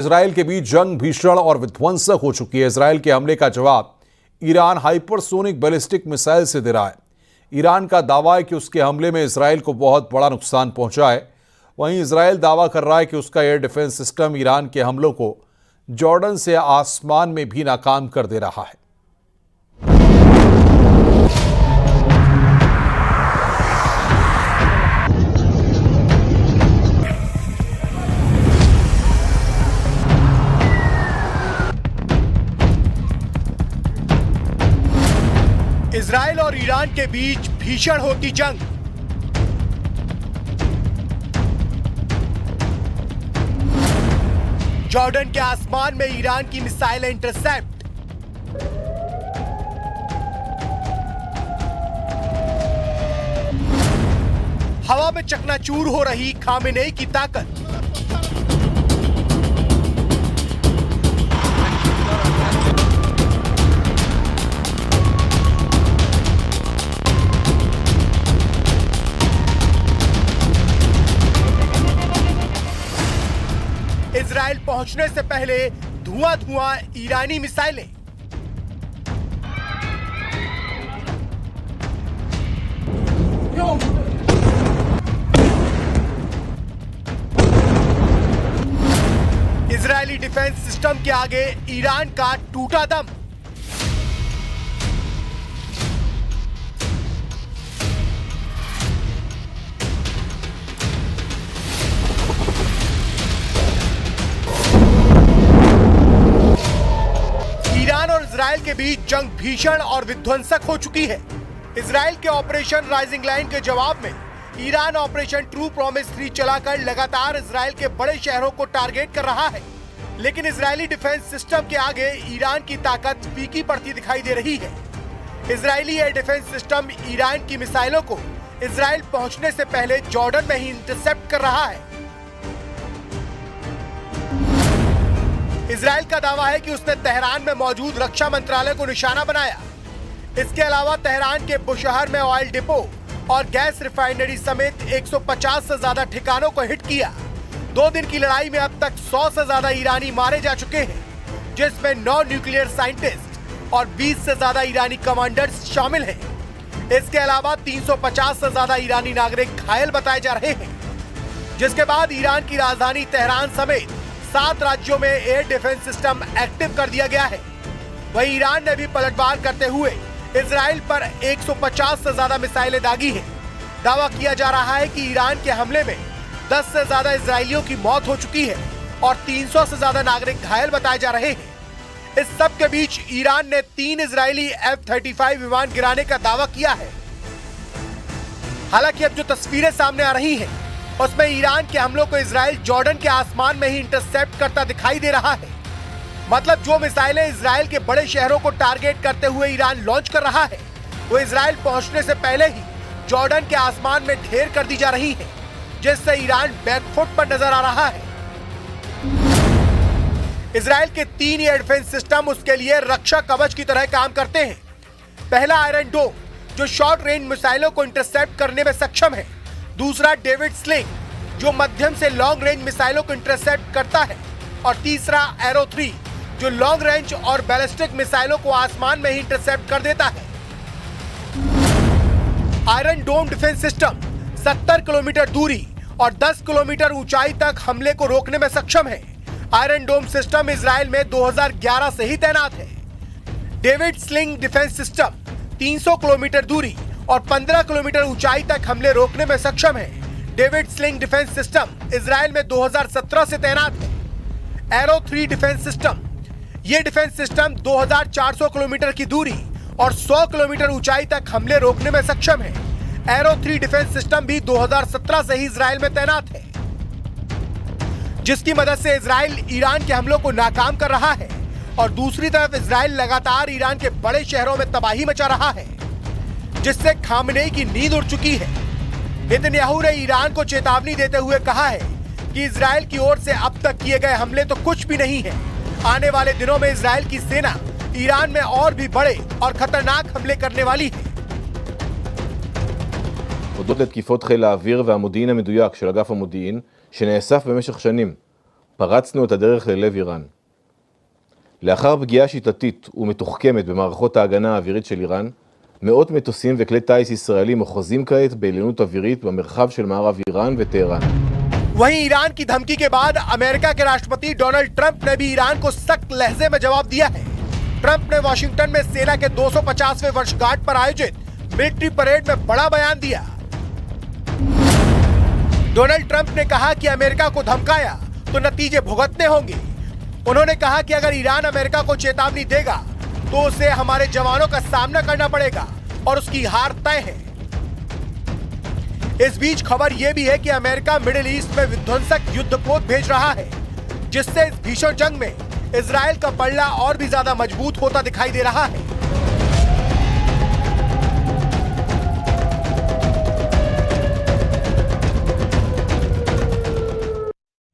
Israel के बीच जंग भीषण और विध्वंसक हो चुकी है। इजराइल के हमले का जवाब ईरान हाइपरसोनिक बैलिस्टिक मिसाइल से दे रहा है। ईरान का दावा है कि उसके हमले में इजराइल को बहुत बड़ा नुकसान पहुंचा है। वहीं इजराइल दावा कर रहा है कि उसका एयर डिफेंस सिस्टम ईरान के हमलों को जॉर्डन से आसमान में भी नाकाम कर दे रहा है। इजराइल और ईरान के बीच भीषण होती जंग। जॉर्डन के आसमान में ईरान की मिसाइल इंटरसेप्ट। हवा में चकनाचूर हो रही खामेनेई की ताकत। इजराइल पहुंचने से पहले धुआं धुआं ईरानी मिसाइलें। इजरायली डिफेंस सिस्टम के आगे ईरान का टूटा दम। इजराइल के बीच जंग भीषण और विध्वंसक हो चुकी है। इजराइल के ऑपरेशन राइजिंग लाइन के जवाब में ईरान ऑपरेशन ट्रू प्रॉमिस 3 चलाकर लगातार इजराइल के बड़े शहरों को टारगेट कर रहा है। लेकिन इजरायली डिफेंस सिस्टम के आगे ईरान की ताकत फीकी पड़ती दिखाई दे रही है। Israeli air defence system Iran की मिसाइलों को इजराइल पहुंचने से पहले जॉर्डन में ही इंटरसेप्ट कर रहा है। इजराइल का दावा है कि उसने तेहरान में मौजूद रक्षा मंत्रालय को निशाना बनाया। इसके अलावा तेहरान के बुशहर में ऑयल डिपो और गैस रिफाइनरी समेत 150 से ज्यादा ठिकानों को हिट किया। 2 दिन की लड़ाई में अब तक 100 से ज्यादा ईरानी मारे जा चुके हैं, जिसमें 9 न्यूक्लियर साइंटिस्ट और 20 से ज्यादा ईरानी कमांडर्स शामिल हैं। इसके अलावा 350 से ज्यादा ईरानी नागरिक घायल बताए जा रहे हैं। जिसके बाद ईरान की राजधानी तेहरान समेत 7 राज्यों में एयर डिफेंस सिस्टम एक्टिव कर दिया गया है। वहीं ईरान ने भी पलटवार करते हुए इजराइल पर 150 से ज्यादा मिसाइलें दागी हैं। दावा किया जा रहा है कि ईरान के हमले में 10 से ज्यादा इजरायलियों की मौत हो चुकी है और 300 से ज्यादा नागरिक घायल बताए जा रहे हैं। इस सब के बीच ईरान ने 3 इजरायली F-35 विमान गिराने का दावा किया है। हालांकि अब जो तस्वीरें सामने आ रही हैं, उसमें ईरान के हमलों को इजराइल जॉर्डन के आसमान में ही इंटरसेप्ट करता दिखाई दे रहा है। मतलब जो मिसाइलें इजराइल के बड़े शहरों को टारगेट करते हुए ईरान लॉन्च कर रहा है, वो इजराइल पहुंचने से पहले ही जॉर्डन के आसमान में ढेर कर दी जा रही है, जिससे ईरान बैकफुट पर नजर आ रहा है। इजराइल के 3 एयर डिफेंस सिस्टम उसके लिए रक्षा कवच की तरह काम करते हैं। पहला आयरन डोम, जो शॉर्ट रेंज मिसाइलों को इंटरसेप्ट करने में सक्षम है। दूसरा डेविड स्लिंग, जो मध्यम से लॉन्ग रेंज मिसाइलों को इंटरसेप्ट करता है। और तीसरा एरो 3, जो लॉन्ग रेंज और बैलिस्टिक मिसाइलों को आसमान में ही इंटरसेप्ट कर देता है। आयरन डोम डिफेंस सिस्टम 70 किलोमीटर दूरी और 10 किलोमीटर ऊंचाई तक हमले को रोकने में सक्षम है। आयरन डोम सिस्टम इजराइल में 2011 से ही तैनात है। David sling defence system 300 kilometre दूरी और 15 किलोमीटर ऊंचाई तक हमले रोकने में सक्षम है। David sling defence system Israel में 2017 से तैनात है। एरो 3 डिफेंस सिस्टम, ये डिफेंस सिस्टम 2400 किलोमीटर की दूरी और 100 किलोमीटर ऊंचाई तक हमले रोकने में सक्षम है। एरो 3 डिफेंस सिस्टम भी 2017 से ही इजराइल में तैनात है, जिसकी मदद से इजराइल ईरान के हमलों को नाकाम कर रहा है। और दूसरी तरफ इजराइल लगातार ईरान के बड़े शहरों में तबाही मचा रहा है, जिससे खामेनेई की नींद उड़ चुकी है। नेतन्याहू ने ईरान को चेतावनी देते हुए कहा है कि इजराइल की ओर से अब तक किए गए हमले तो कुछ भी नहीं है। आने वाले दिनों में इजराइल की सेना ईरान में और भी बड़े और खतरनाक हमले करने वाली है। הודות לתקיפות חיל האוויר והמודיעין המדויק של אגף המודיעין, שנאסף במשך שנים, פרצנו את הדרך ללב איראן. לאחר פגיעה שיטתית ומתוחכמת במערכות ההגנה האווירית של איראן, מאות מטוסים וכלי טיס ישראלים אוחזים כעת בעליונות אווירית במרחב של מערב איראן וטהרן. वहीं ईरान की धमकी के बाद अमेरिका के राष्ट्रपति डोनाल्ड ट्रंप ने भी ईरान को सख्त लहजे में जवाब दिया है। ट्रंप ने वॉशिंगटन में सेना के 250वें वर्षगांठ पर आयोजित मिलिट्री परेड में बड़ा बयान दिया। डोनाल्ड ट्रंप ने कहा कि अमेरिका को धमकाया तो नतीजे भुगतने होंगे। उन्होंने कहा कि अगर ईरान अमेरिका को चेतावनी देगा तो उसे हमारे जवानों का सामना करना पड़ेगा और उसकी हार तय है। इस बीच खबर यह भी है कि अमेरिका मिडिल ईस्ट में विध्वंसक युद्धपोत भेज रहा है, जिससे इस भीषण जंग में इजराइल का पलड़ा और भी ज्यादा मजबूत होता दिखाई दे रहा है।